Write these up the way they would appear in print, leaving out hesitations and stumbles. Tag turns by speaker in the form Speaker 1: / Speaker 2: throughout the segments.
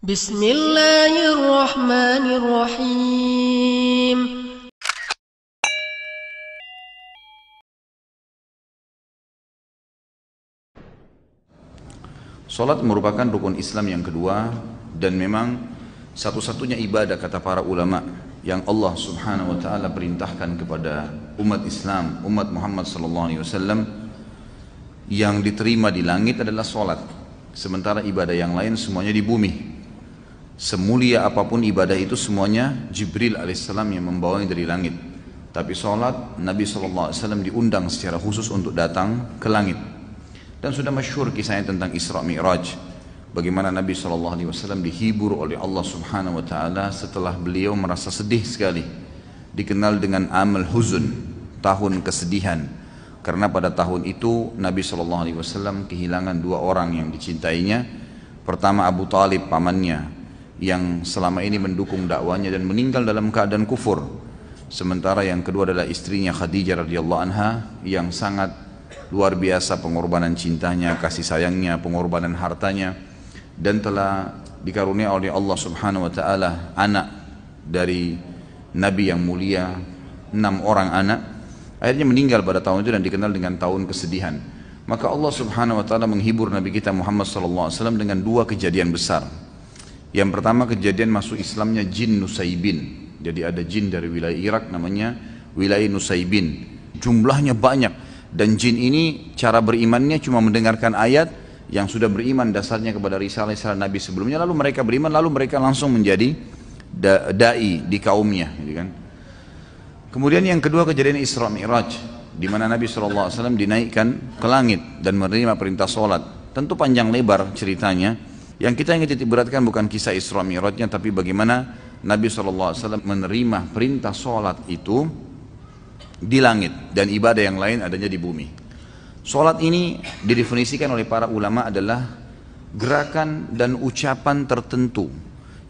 Speaker 1: Bismillahirrahmanirrahim.
Speaker 2: Salat merupakan rukun Islam yang kedua dan memang satu-satunya ibadah kata para ulama yang Allah Subhanahu wa taala perintahkan kepada umat Islam, umat Muhammad sallallahu alaihi wasallam yang diterima di langit adalah salat. Sementara ibadah yang lain semuanya di bumi. Semulia apapun ibadah itu semuanya Jibril alaihissalam yang membawanya dari langit. Tapi salat Nabi sallallahu alaihi wasallam diundang secara khusus untuk datang ke langit. Dan sudah masyhur kisahnya tentang Isra Mi'raj, bagaimana Nabi SAW dihibur oleh Allah Subhanahu wa taala setelah beliau merasa sedih sekali, dikenal dengan amal huzun, tahun kesedihan, karena pada tahun itu Nabi SAW kehilangan dua orang yang dicintainya. Pertama Abu Talib, pamannya, yang selama ini mendukung dakwanya dan meninggal dalam keadaan kufur. Sementara yang kedua adalah istrinya Khadijah radhiyallahu anha yang sangat luar biasa pengorbanan cintanya, kasih sayangnya, pengorbanan hartanya, dan telah dikarunia oleh Allah Subhanahu wa taala anak dari Nabi yang mulia, 6 orang anak. Akhirnya meninggal pada tahun itu dan dikenal dengan tahun kesedihan. Maka Allah Subhanahu wa taala menghibur Nabi kita Muhammad sallallahu alaihi wasallam dengan dua kejadian besar. Yang pertama, kejadian masuk Islamnya jin Nusaybin. Jadi ada jin dari wilayah Irak namanya wilayah Nusaybin. Jumlahnya banyak. Dan jin ini cara berimannya cuma mendengarkan ayat yang sudah beriman dasarnya kepada risalah Nabi sebelumnya, lalu mereka beriman, lalu mereka langsung menjadi da'i di kaumnya, gitu kan. Kemudian yang kedua, kejadian Isra Mi'raj, di mana Nabi SAW dinaikkan ke langit dan menerima perintah sholat. Tentu panjang lebar ceritanya. Yang kita ingin titik beratkan bukan kisah Isra Mi'rajnya, tapi bagaimana Nabi SAW menerima perintah sholat itu di langit dan ibadah yang lain adanya di bumi. Salat ini didefinisikan oleh para ulama adalah gerakan dan ucapan tertentu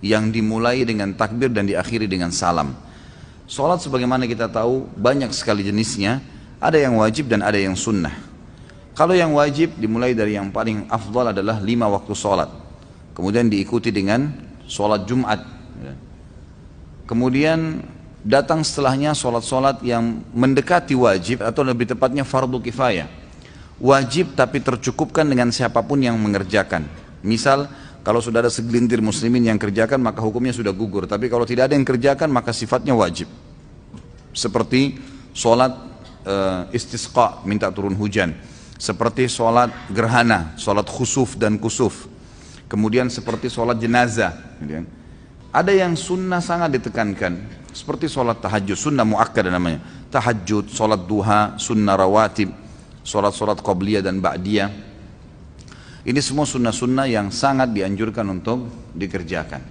Speaker 2: yang dimulai dengan takbir dan diakhiri dengan salam. Salat sebagaimana kita tahu banyak sekali jenisnya, ada yang wajib dan ada yang sunnah. Kalau yang wajib dimulai dari yang paling afdal adalah 5 waktu salat, kemudian diikuti dengan salat Jumat, kemudian datang setelahnya solat-solat yang mendekati wajib atau lebih tepatnya fardu kifayah. Wajib tapi tercukupkan dengan siapapun yang mengerjakan. Misal kalau sudah ada segelintir muslimin yang kerjakan maka hukumnya sudah gugur. Tapi kalau tidak ada yang kerjakan maka sifatnya wajib. Seperti solat istisqa, minta turun hujan. Seperti solat gerhana, solat khusuf dan kusuf. Kemudian seperti solat jenazah. Ada yang sunnah sangat ditekankan, seperti solat tahajud, sunnah muakkad namanya, tahajud, solat duha, sunnah rawatib, solat-solat qabliyah dan ba'diyah. Ini semua sunnah-sunnah yang sangat dianjurkan untuk dikerjakan.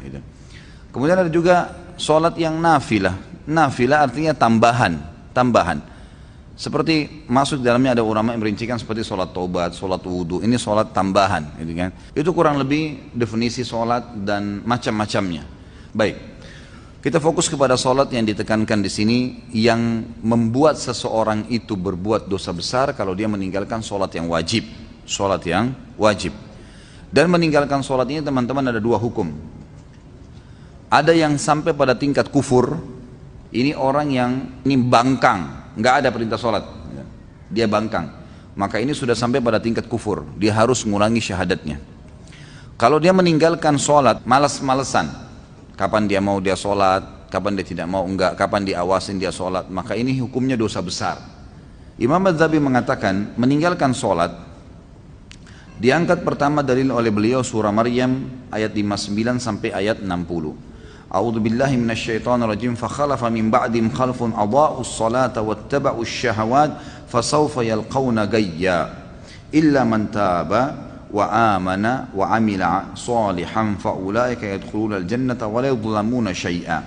Speaker 2: Kemudian ada juga solat yang nafilah. Nafilah artinya tambahan. Seperti masuk di dalamnya ada ulama yang merincikan seperti solat taubat, solat wudu. Ini solat tambahan, gitu kan? Itu kurang lebih definisi solat dan macam-macamnya. Baik, kita fokus kepada solat yang ditekankan di sini, yang membuat seseorang itu berbuat dosa besar kalau dia meninggalkan solat yang wajib. Solat yang wajib. Dan meninggalkan solat ini teman-teman ada dua hukum. Ada yang sampai pada tingkat kufur. Ini orang yang ini bangkang, nggak ada perintah solat, dia bangkang. Maka ini sudah sampai pada tingkat kufur. Dia harus mengulangi syahadatnya. Kalau dia meninggalkan solat malas-malesan, kapan dia mau dia sholat, kapan dia tidak mau enggak, kapan diawasin dia sholat, maka ini hukumnya dosa besar. Imam Adz-Dzahabi mengatakan meninggalkan sholat diangkat pertama dalil oleh beliau surah Maryam ayat 59 sampai ayat 60. A'udzu billahi minasyaitonir rajim, fa khalafa min ba'dihim khalfun adha'us salata wattaba'us syahawat fasawfa yalqawna gayya illa man taba wa amana wa amila salihan fa ulaika yadkhuluna al-jannata wa la yudhlamuna syai'a.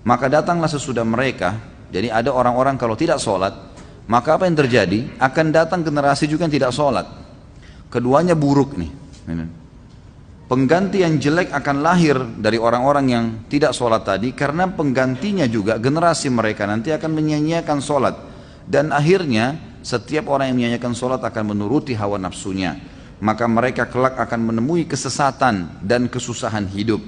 Speaker 2: Maka datanglah sesudah mereka, jadi ada orang-orang kalau tidak sholat, maka apa yang terjadi? Akan datang generasi juga yang tidak sholat. Keduanya buruk nih. Pengganti yang jelek akan lahir dari orang-orang yang tidak sholat tadi, karena penggantinya juga generasi mereka nanti akan menyia-nyiakan sholat. Dan akhirnya setiap orang yang menyia-nyiakan sholat akan menuruti hawa nafsunya. maka mereka kelak akan menemui kesesatan dan kesusahan hidup.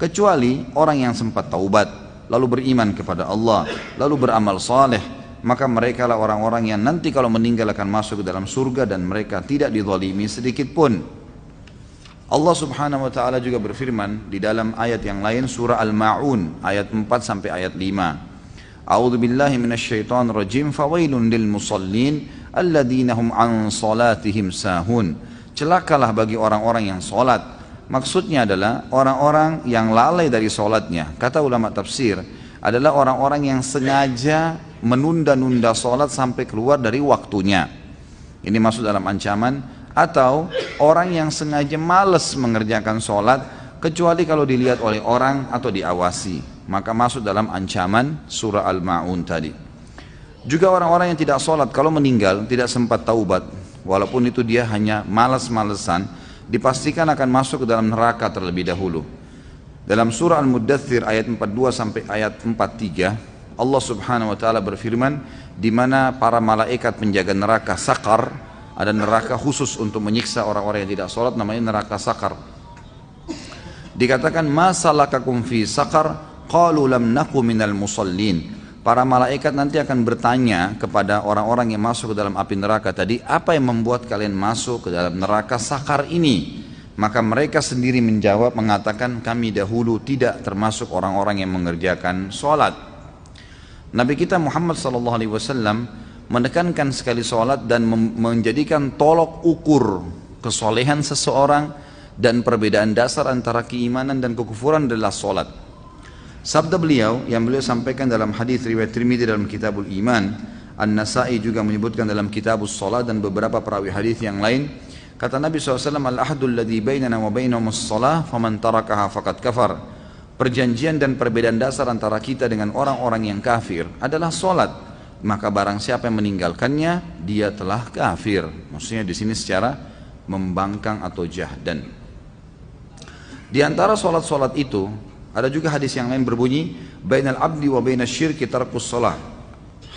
Speaker 2: Kecuali orang yang sempat taubat, lalu beriman kepada Allah, lalu beramal saleh, maka mereka lah orang-orang yang nanti kalau meninggal akan masuk ke dalam surga dan mereka tidak dizalimi sedikit pun. Allah Subhanahu wa taala juga berfirman di dalam ayat yang lain, surah Al-Ma'un ayat 4 sampai ayat 5. A'udzu billahi minasyaitonir rajim, fawailun lil musallin alladzina hum an salatihim sahun. Celakalah bagi orang-orang yang salat. Maksudnya adalah orang-orang yang lalai dari salatnya. Kata ulama tafsir adalah orang-orang yang sengaja menunda-nunda salat sampai keluar dari waktunya. Ini masuk dalam ancaman. Atau orang yang sengaja malas mengerjakan salat kecuali kalau dilihat oleh orang atau diawasi, maka masuk dalam ancaman surah Al-Ma'un tadi. Juga orang-orang yang tidak salat kalau meninggal tidak sempat taubat, walaupun itu dia hanya malas-malesan, dipastikan akan masuk ke dalam neraka terlebih dahulu. Dalam surah Al-Muddathir ayat 42 sampai ayat 43, Allah Subhanahu wa taala berfirman di mana para malaikat penjaga neraka Saqar, ada neraka khusus untuk menyiksa orang-orang yang tidak salat, namanya neraka Saqar. Dikatakan ma salakakum fi saqar qalu lam naku minal musallin. Para malaikat nanti akan bertanya kepada orang-orang yang masuk ke dalam api neraka tadi, apa yang membuat kalian masuk ke dalam neraka Saqar ini? Maka mereka sendiri menjawab mengatakan, kami dahulu tidak termasuk orang-orang yang mengerjakan sholat. Nabi kita Muhammad SAW menekankan sekali sholat dan menjadikan tolok ukur kesolehan seseorang dan perbedaan dasar antara keimanan dan kekufuran adalah sholat. Sabda beliau yang beliau sampaikan dalam hadis riwayat Tirmidzi dalam Kitabul Iman, An-Nasa'i juga menyebutkan dalam Kitabus Shalah dan beberapa perawi hadis yang lain. Kata Nabi SAW, al-ahdul ladzi bainana wa bainahumus shalah faman tarakaha faqad kafar. Perjanjian dan perbedaan dasar antara kita dengan orang-orang yang kafir adalah sholat. Maka barang siapa yang meninggalkannya, dia telah kafir. Maksudnya di sini secara membangkang atau jahdan. Di antara sholat-sholat itu ada juga hadis yang lain berbunyi, bainal abdi wa bainas syirki tarkus shalah.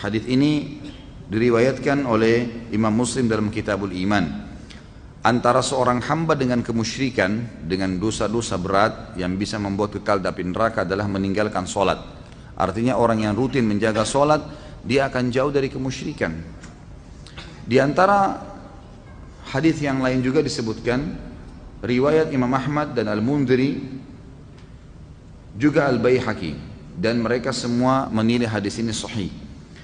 Speaker 2: Hadis ini diriwayatkan oleh Imam Muslim dalam Kitabul Iman. Antara seorang hamba dengan kemusyrikan, dengan dosa-dosa berat yang bisa membuat kekal di api neraka adalah meninggalkan sholat. Artinya orang yang rutin menjaga sholat, dia akan jauh dari kemusyrikan. Di antara hadis yang lain juga disebutkan, riwayat Imam Ahmad dan Al-Mundhiri, juga Al-Baihaqi, dan mereka semua menilai hadis ini sahih.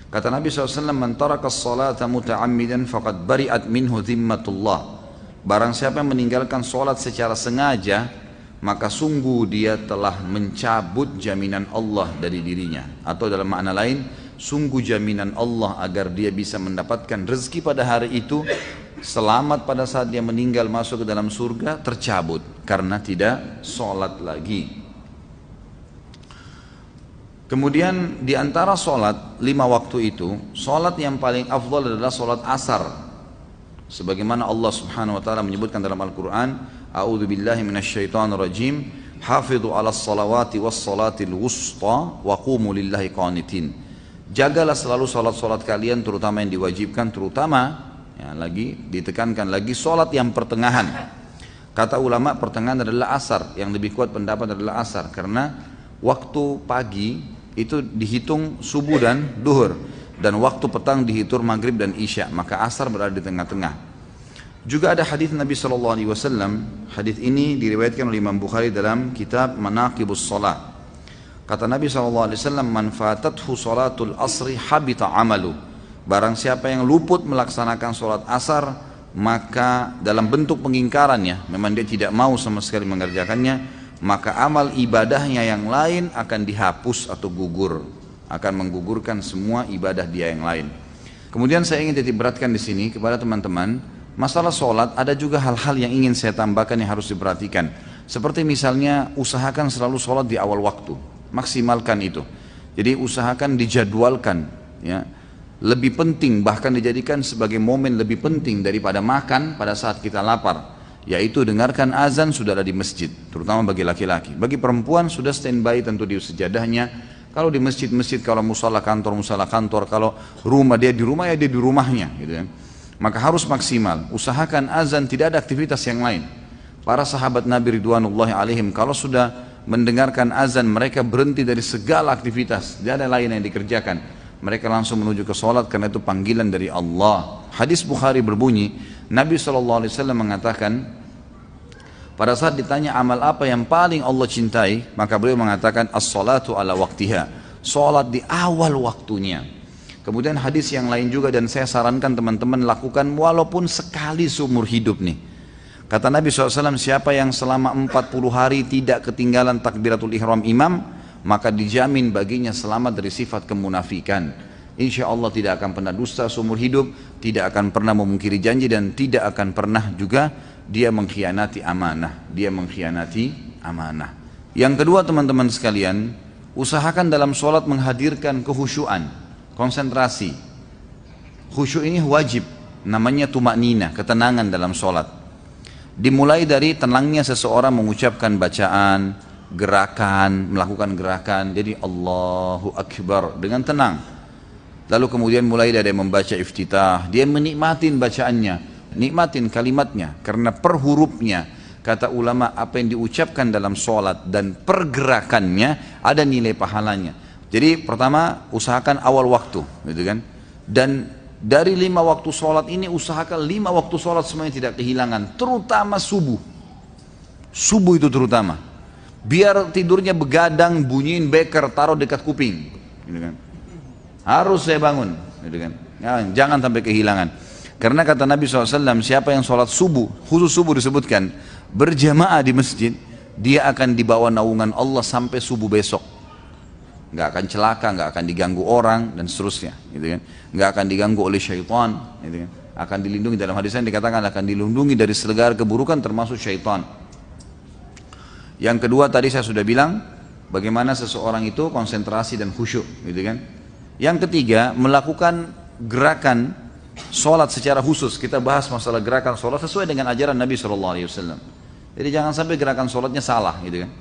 Speaker 2: Kata Nabi SAW, man taraka as-salata muta'ammidan faqad bari'at minhu dhimmatullah. Barang siapa yang meninggalkan sholat secara sengaja, maka sungguh dia telah mencabut jaminan Allah dari dirinya. Atau dalam makna lain, sungguh jaminan Allah agar dia bisa mendapatkan rezeki pada hari itu, selamat pada saat dia meninggal masuk ke dalam surga, tercabut karena tidak sholat lagi. Kemudian di antara sholat 5 waktu itu, sholat yang paling afdal adalah sholat asar. Sebagaimana Allah Subhanahu wa taala menyebutkan dalam Al-Qur'an, a'udzu billahi minasyaitonir rajim, hafidhu 'alas salawati was salatil wusta wa qumu lillahi qanitin. Jagalah selalu salat-salat kalian, terutama yang diwajibkan, terutama ya, lagi ditekankan lagi salat yang pertengahan. Kata ulama pertengahan adalah asar, yang lebih kuat pendapat adalah asar karena waktu pagi itu dihitung subuh dan duhur, dan waktu petang dihitung maghrib dan isya, maka asar berada di tengah-tengah. Juga ada hadis Nabi SAW, hadis ini diriwayatkan oleh Imam Bukhari dalam kitab Manaqibus Shalah. Kata Nabi SAW, man fatathu salatul asri habita amalu. Barang siapa yang luput melaksanakan sholat asar, maka dalam bentuk pengingkarannya, memang dia tidak mau sama sekali mengerjakannya, maka amal ibadahnya yang lain akan dihapus atau gugur, akan menggugurkan semua ibadah dia yang lain. Kemudian saya ingin titik beratkan di sini kepada teman-teman, masalah sholat ada juga hal-hal yang ingin saya tambahkan yang harus diperhatikan. Seperti misalnya usahakan selalu sholat di awal waktu, maksimalkan itu. Jadi usahakan dijadwalkan, ya. Lebih penting, bahkan dijadikan sebagai momen lebih penting daripada makan pada saat kita lapar, yaitu dengarkan azan sudah ada di masjid, terutama bagi laki-laki. Bagi perempuan sudah standby tentu di sejadahnya. Kalau di masjid-masjid, kalau musala kantor, kalau rumah dia di rumah ya dia di rumahnya, gitu ya. Maka harus maksimal, usahakan azan, tidak ada aktivitas yang lain. Para sahabat Nabi Ridwanullahi alaihim kalau sudah mendengarkan azan mereka berhenti dari segala aktivitas, tidak ada lain yang dikerjakan. Mereka langsung menuju ke sholat karena itu panggilan dari Allah. Hadis Bukhari berbunyi, Nabi SAW mengatakan, pada saat ditanya amal apa yang paling Allah cintai, maka beliau mengatakan as-salatu ala waktiha, sholat di awal waktunya. Kemudian hadis yang lain juga, dan saya sarankan teman-teman lakukan walaupun sekali seumur hidup nih. Kata Nabi SAW, siapa yang selama 40 hari tidak ketinggalan takbiratul ihram imam, maka dijamin baginya selamat dari sifat kemunafikan. Insya Allah tidak akan pernah dusta seumur hidup, tidak akan pernah memungkiri janji, dan tidak akan pernah juga dia mengkhianati amanah. Dia mengkhianati amanah. Yang kedua teman-teman sekalian, usahakan dalam sholat menghadirkan kehusyuan. Konsentrasi. Khusyuk ini wajib, namanya tumaknina, ketenangan dalam sholat. Dimulai dari tenangnya seseorang mengucapkan bacaan, gerakan, melakukan gerakan, jadi Allahu Akbar dengan tenang. Lalu kemudian mulai dari membaca iftitah, dia menikmatin bacaannya, nikmatin kalimatnya, karena per hurufnya, kata ulama, apa yang diucapkan dalam sholat dan pergerakannya ada nilai pahalanya. Jadi pertama usahakan awal waktu, gitu kan? Dan dari 5 waktu sholat ini usahakan 5 waktu sholat semuanya tidak kehilangan, terutama subuh. Subuh itu terutama. Biar tidurnya begadang, bunyiin beker, taruh dekat kuping, gitu kan? Harus saya bangun, gitu kan? Ya, jangan sampai kehilangan. Karena kata Nabi SAW, siapa yang sholat subuh, khusus subuh disebutkan, berjamaah di masjid, dia akan dibawa naungan Allah sampai subuh besok. Nggak akan celaka, nggak akan diganggu orang dan seterusnya, gitu kan? Nggak akan diganggu oleh syaitan, gitu kan? Akan dilindungi, dalam hadis yang dikatakan akan dilindungi dari segala keburukan termasuk syaitan. Yang kedua tadi saya sudah bilang bagaimana seseorang itu konsentrasi dan khusyuk, gitu kan? Yang ketiga melakukan gerakan sholat secara khusus. Kita bahas masalah gerakan sholat sesuai dengan ajaran Nabi SAW. Jadi jangan sampai gerakan sholatnya salah, gitu kan?